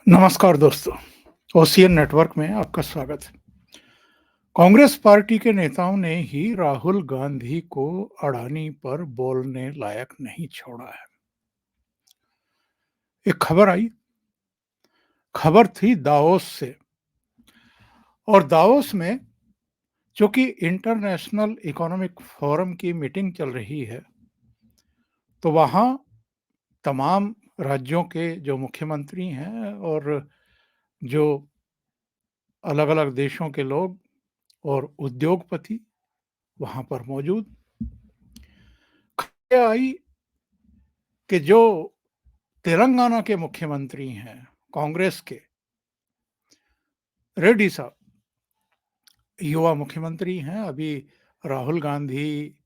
नमस्कार दोस्तों, ocean network में आपका स्वागत है। कांग्रेस पार्टी के नेताओं ने ही राहुल गांधी को अडानी पर बोलने लायक नहीं छोड़ा है। एक खबर आई, खबर थी दावोस से। और दावोस में चूंकि इंटरनेशनल इकोनॉमिक फोरम की मीटिंग चल रही है, तो वहां तमाम राज्यों के जो मुख्यमंत्री हैं और जो अलग-अलग देशों के लोग और उद्योगपति वहां पर मौजूद। खबर आई कि जो तेलंगाना के मुख्यमंत्री हैं कांग्रेस के, रेड्डी साहब युवा मुख्यमंत्री हैं। अभी राहुल गांधी,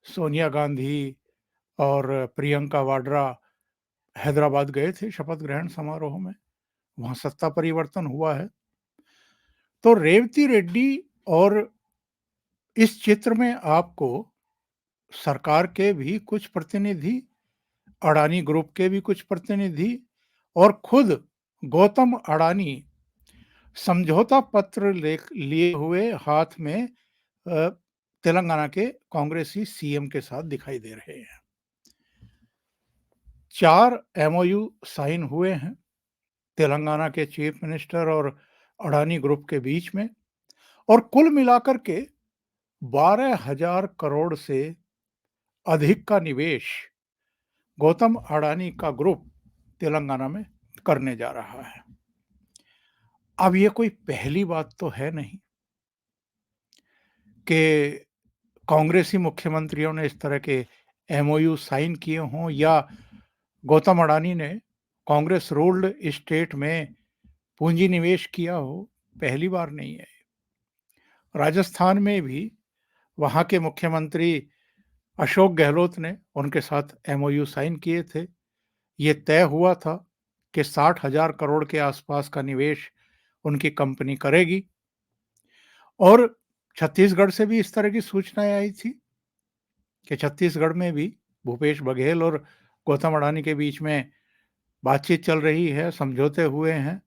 सोनिया गांधी और प्रियंका वाड्रा हैदराबाद गए थे शपथ ग्रहण समारोह में। वहां सत्ता परिवर्तन हुआ है। तो रेवती रेड्डी और इस चित्र में आपको सरकार के भी कुछ प्रतिनिधि, अडानी ग्रुप के भी कुछ प्रतिनिधि और खुद गौतम अडानी समझौता पत्र लिए हुए हाथ में तेलंगाना के कांग्रेसी सीएम के साथ दिखाई दे रहे हैं। 4 एमओयू साइन हुए हैं तेलंगाना के चीफ मिनिस्टर और अडानी ग्रुप के बीच में, और कुल मिलाकर के 12,000 करोड़ से अधिक का निवेश गौतम अडानी का ग्रुप तेलंगाना में करने जा रहा है। अब ये कोई पहली बात तो है नहीं कि कांग्रेसी मुख्यमंत्रियों ने इस तरह के एमओयू साइन किए हों या गौतम अडानी ने कांग्रेस रूल्ड स्टेट में पूंजी निवेश किया हो। पहली बार नहीं है। राजस्थान में भी वहां के मुख्यमंत्री अशोक गहलोत ने उनके साथ एमओयू साइन किए थे। ये तय हुआ था कि 60,000 करोड़ के आसपास का निवेश उनकी कंपनी करेगी। और छत्तीसगढ़ से भी इस तरह की सूचनाएं आई थी कि छत्तीसगढ़ में भी भूपेश बघेल और गौतम अडानी के बीच में बातचीत चल रही है, समझौते हुए हैं।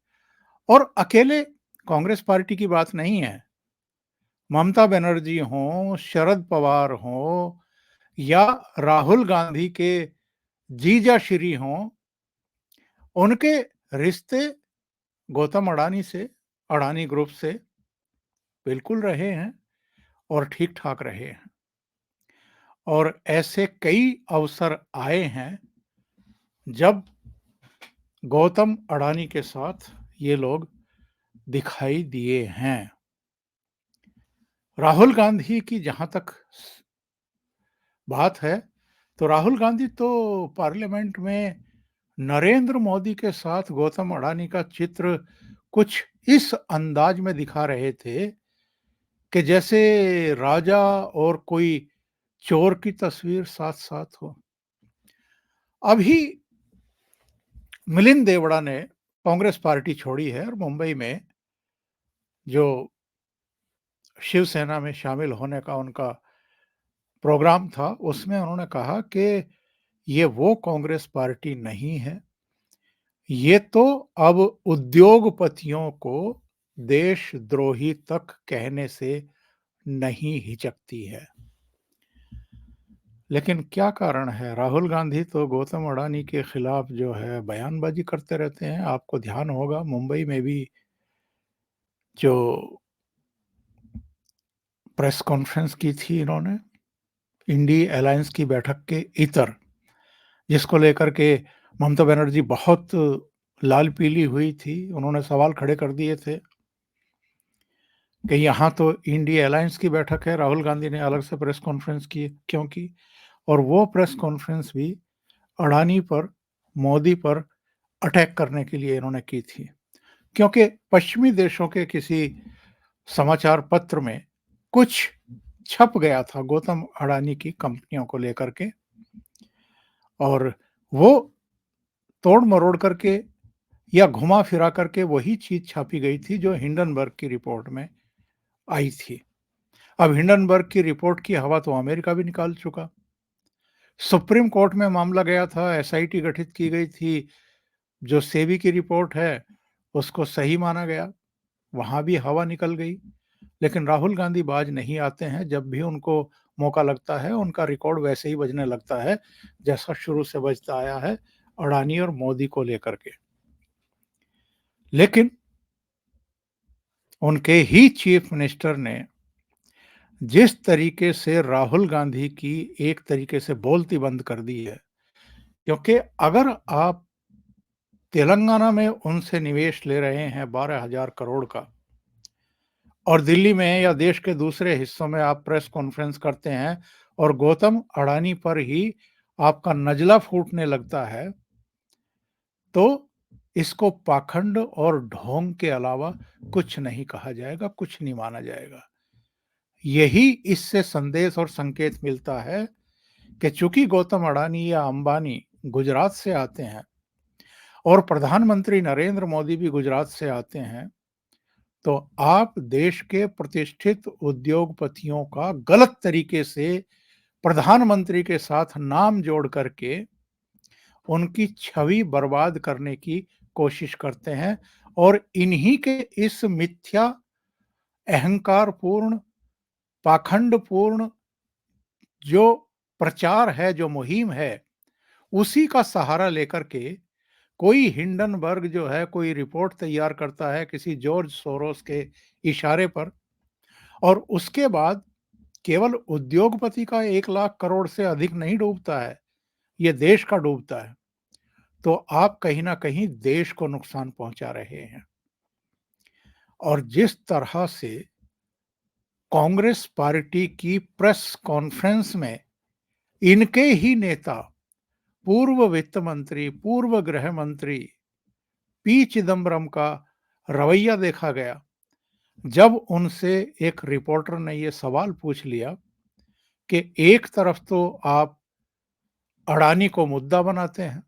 और अकेले कांग्रेस पार्टी की बात नहीं है। ममता बनर्जी हों, शरद पवार हों या राहुल गांधी के जीजा श्री हों, उनके रिश्ते गौतम अडानी से, अडानी ग्रुप से बिल्कुल रहे हैं और ठीक-ठाक रहे हैं। और ऐसे कई अवसर आए हैं जब गौतम अडानी के साथ ये लोग दिखाई दिए हैं। राहुल गांधी की जहां तक बात है, तो राहुल गांधी तो पार्लियामेंट में नरेंद्र मोदी के साथ गौतम अडानी का चित्र कुछ इस अंदाज में दिखा रहे थे कि जैसे राजा और कोई चोर की तस्वीर साथ-साथ हो। अभी मिलिंद देवड़ा ने कांग्रेस पार्टी छोड़ी है और मुंबई में जो शिवसेना में शामिल होने का उनका प्रोग्राम था, उसमें उन्होंने कहा कि ये वो कांग्रेस पार्टी नहीं है। ये तो अब उद्योगपतियों को देशद्रोही तक कहने से नहीं हिचकती है। लेकिन क्या कारण है? राहुल गांधी तो गौतम अडानी के खिलाफ जो है बयानबाजी करते रहते हैं। आपको ध्यान होगा मुंबई में भी जो प्रेस कॉन्फ्रेंस की थी इन्होंने, इंडी अलायंस की बैठक के इतर, जिसको लेकर के ममता बनर्जी बहुत लाल-पीली हुई थी। उन्होंने सवाल खड़े कर दिए थे कि यहाँ तो इंडी अलायंस की बैठक है, राहुल गांधी ने अलग से प्रेस कॉन्फ्रेंस की क्यों की? और वो प्रेस कॉन्फ्रेंस भी अडानी पर, मोदी पर अटैक करने के लिए इन्होंने की थी। क्योंकि पश्चिमी देशों के किसी समाचार पत्र में कुछ छप गया था गौतम अडानी की कंपनियों को लेकर के, और वो तोड़-मरोड़ करके या घुमा-फिरा करके वही चीज़ छापी गई थी जो हिंडनबर्ग की रिपोर्ट में आई थी। अब हिंडनबर्ग की रिपोर्ट की हवा तो अमेरिका भी निकाल चुका। सुप्रीम कोर्ट में मामला गया था, एसआईटी गठित की गई थी। जो सेबी की रिपोर्ट है, उसको सही माना गया, वहाँ भी हवा निकल गई। लेकिन राहुल गांधी बाज नहीं आते हैं, जब भी उनको मौका लगता है, उनका रिकॉर्ड वैसे ही बजने लगता है, जैसा शुरू से बजता आया है अडानी और मोदी को लेकर के। लेकिन उनके ही चीफ मिनिस्टर ने जिस तरीके से राहुल गांधी की एक तरीके से बोलती बंद कर दी है, क्योंकि अगर आप तेलंगाना में उनसे निवेश ले रहे हैं 12,000 करोड़ का और दिल्ली में या देश के दूसरे हिस्सों में आप प्रेस कॉन्फ्रेंस करते हैं और गौतम अडानी पर ही आपका नजला फूटने लगता है, तो इसको पाखंड और ढोंग के अलावा कुछ नहीं कहा जाएगा, कुछ नहीं माना जाएगा। यही इससे संदेश और संकेत मिलता है कि चूंकि गौतम अडानी या अंबानी गुजरात से आते हैं और प्रधानमंत्री नरेंद्र मोदी भी गुजरात से आते हैं, तो आप देश के प्रतिष्ठित उद्योगपतियों का गलत तरीके से प्रधानमंत्री के साथ नाम जोड़ करके उनकी छवि बर्बाद करने की कोशिश करते हैं और इन्हीं के इस मिथ्या अहंकारपूर्ण पाखंडपूर्ण जो प्रचार है, जो मुहिम है, उसी का सहारा लेकर के कोई हिंडनबर्ग जो है कोई रिपोर्ट तैयार करता है किसी जॉर्ज सोरोस के इशारे पर, और उसके बाद केवल उद्योगपति का 1 लाख करोड़ से अधिक नहीं डूबता है, ये देश का डूबता है। तो आप कहीं ना कहीं देश को नुकसान पहुंचा रहे हैं। और जिस तरह से कांग्रेस पार्टी की प्रेस कॉन्फ्रेंस में इनके ही नेता, पूर्व वित्त मंत्री, पूर्व गृह मंत्री पी चिदम्बरम का रवैया देखा गया, जब उनसे एक रिपोर्टर ने यह सवाल पूछ लिया कि एक तरफ तो आप अडानी को मुद्दा बनाते हैं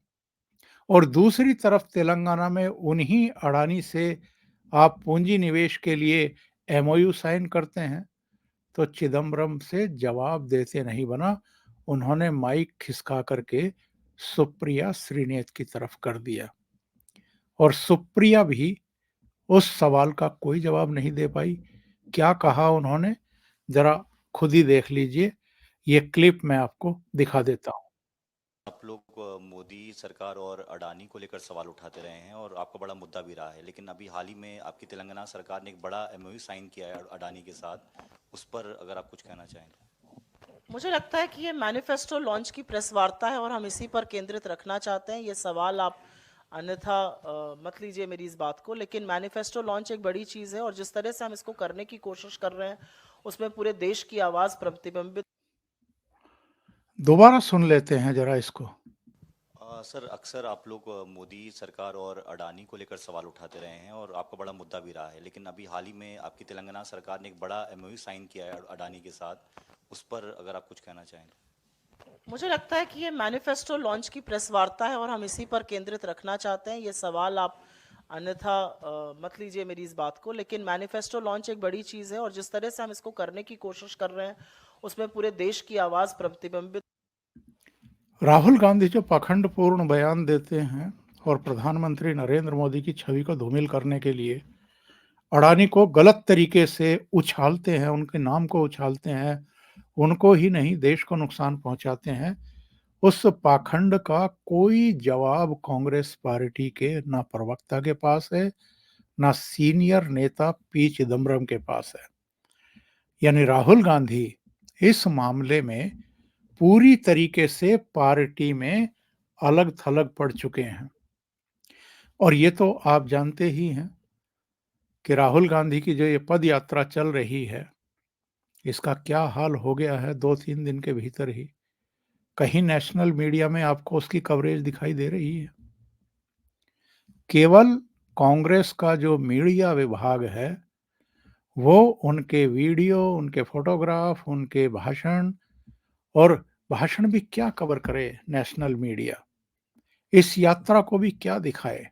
और दूसरी तरफ तेलंगाना में उन्हीं अडानी से आप पूंजी निवेश के लिए एमओयू साइन करते हैं, तो चिदम्बरम से जवाब देते नहीं बना, उन्होंने माइक खिसका करके सुप्रिया श्रीनेत की तरफ कर दिया और सुप्रिया भी उस सवाल का कोई जवाब नहीं दे पाई। क्या कहा उन्होंने, जरा खुद ही देख लीजिए, ये क्लिप मैं आपको दिखा देता हूं। आप लोग मोदी सरकार और अडानी को लेकर सवाल उठाते रहे हैं और आपका बड़ा मुद्दा भी रहा है, लेकिन अभी हाल ही में आपकी तेलंगाना सरकार ने एक बड़ा एमओयू साइन किया है अडानी के साथ। उस पर अगर आप कुछ कहना चाहें तो। मुझे लगता है कि ये मैनिफेस्टो लॉन्च की प्रेस वार्ता है और हम इसी पर केंद्रित रखना चाहते हैं। ये सवाल आप अन्यथा मत लीजिए मेरी इस बात को, लेकिन मैनिफेस्टो लॉन्च एक बड़ी चीज़ है और जिस तरह से हम इसको करने की कोशिश कर रहे हैं उसमें पूरे देश की आवाज़ प्रतिबिंबित। दोबारा सुन लेते हैं जरा इसको। सर, अक्सर आप लोग मोदी सरकार और अडानी को लेकर सवाल उठाते रहे हैं और आपका बड़ा मुद्दा भी रहा है, लेकिन अभी हाल ही में आपकी तेलंगाना सरकार ने एक बड़ा एमओयू साइन किया है अडानी के साथ। उस पर अगर आप कुछ कहना चाहें तो। मुझे लगता है कि ये मैनिफेस्टो लॉन्च की प्रेस वार्ता है और हम इसी पर केंद्रित रखना चाहते हैं। ये सवाल आप अन्यथा मत लीजिए मेरी इस बात को, लेकिन मैनिफेस्टो लॉन्च एक बड़ी चीज़ है और जिस तरह से हम इसको करने की कोशिश कर रहे हैं उसमें पूरे देश की आवाज़ प्रतिबिंबित। राहुल गांधी जो पाखंडपूर्ण बयान देते हैं और प्रधानमंत्री नरेंद्र मोदी की छवि को धूमिल करने के लिए अडानी को गलत तरीके से उछालते हैं, उनके नाम को उछालते हैं, उनको ही नहीं देश को नुकसान पहुंचाते हैं, उस पाखंड का कोई जवाब कांग्रेस पार्टी के ना प्रवक्ता के पास है, ना सीनियर नेता पी चिदम्बरम के पास है। यानी राहुल गांधी इस मामले में पूरी तरीके से पार्टी में अलग थलग पड़ चुके हैं। और ये तो आप जानते ही हैं कि राहुल गांधी की जो ये पद यात्रा चल रही है, इसका क्या हाल हो गया है 2-3 दिन के भीतर ही। कहीं नेशनल मीडिया में आपको उसकी कवरेज दिखाई दे रही है। केवल कांग्रेस का जो मीडिया विभाग है, वो उनके वीडियो, उनके फोटोग्राफ, उनके भाषण, और भाषण भी क्या कवर करे नेशनल मीडिया, इस यात्रा को भी क्या दिखाए,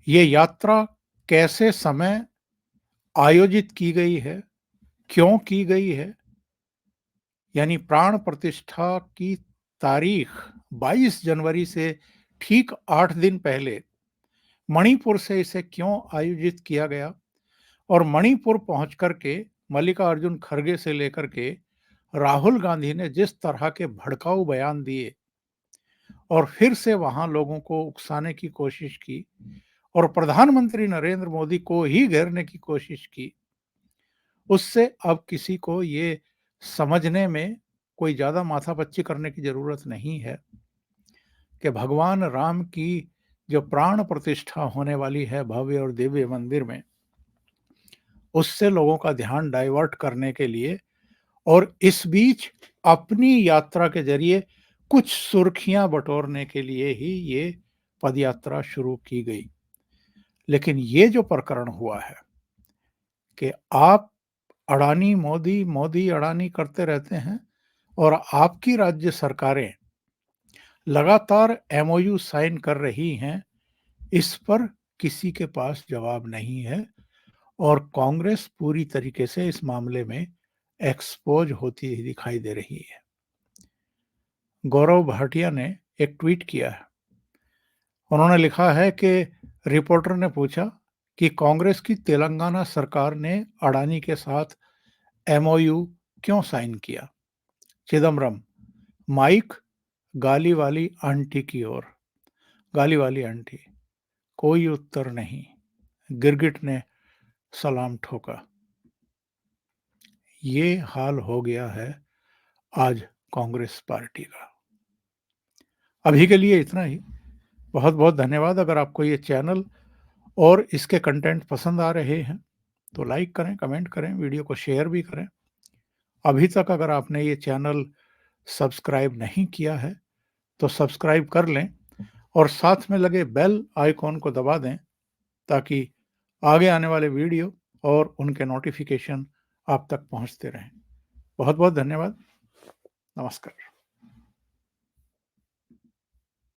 ये यात्रा कैसे समय आयोजित की गई है, क्यों की गई है। यानी प्राण प्रतिष्ठा की तारीख 22 जनवरी से ठीक 8 दिन पहले मणिपुर से इसे क्यों आयोजित किया गया और मणिपुर पहुंच करके मल्लिकार्जुन खड़गे से लेकर के राहुल गांधी ने जिस तरह के भड़काऊ बयान दिए और फिर से वहां लोगों को उकसाने की कोशिश की और प्रधानमंत्री नरेंद्र मोदी को ही घेरने की कोशिश की, उससे अब किसी को ये समझने में कोई ज्यादा माथापच्ची करने की जरूरत नहीं है कि भगवान राम की जो प्राण प्रतिष्ठा होने वाली है भव्य और दिव्य मंदिर में, उससे लोगों का ध्यान डाइवर्ट करने के लिए और इस बीच अपनी यात्रा के जरिए कुछ सुर्खियां बटोरने के लिए ही ये पदयात्रा शुरू की गई। लेकिन ये जो प्रकरण हुआ है कि आप अडानी मोदी, मोदी अडानी करते रहते हैं और आपकी राज्य सरकारें लगातार एमओयू साइन कर रही हैं, इस पर किसी के पास जवाब नहीं है और कांग्रेस पूरी तरीके से इस मामले में एक्सपोज होती ही दिखाई दे रही है। गौरव भाटिया ने एक ट्वीट किया है। उन्होंने लिखा है कि रिपोर्टर ने पूछा कि कांग्रेस की तेलंगाना सरकार ने अडानी के साथ एमओयू क्यों साइन किया। चिदम्बरम, माइक गाली वाली आंटी की ओर। गाली वाली आंटी, कोई उत्तर नहीं। गिरगिट ने सलाम ठोका। ये हाल हो गया है आज कांग्रेस पार्टी का। अभी के लिए इतना ही। बहुत बहुत धन्यवाद। अगर आपको ये चैनल और इसके कंटेंट पसंद आ रहे हैं तो लाइक करें, कमेंट करें, वीडियो को शेयर भी करें। अभी तक अगर आपने ये चैनल सब्सक्राइब नहीं किया है तो सब्सक्राइब कर लें और साथ में लगे बेल आइकॉन को दबा दें ताकि आगे आने वाले वीडियो और उनके नोटिफिकेशन आप तक पहुंचते रहें। बहुत बहुत धन्यवाद। नमस्कार।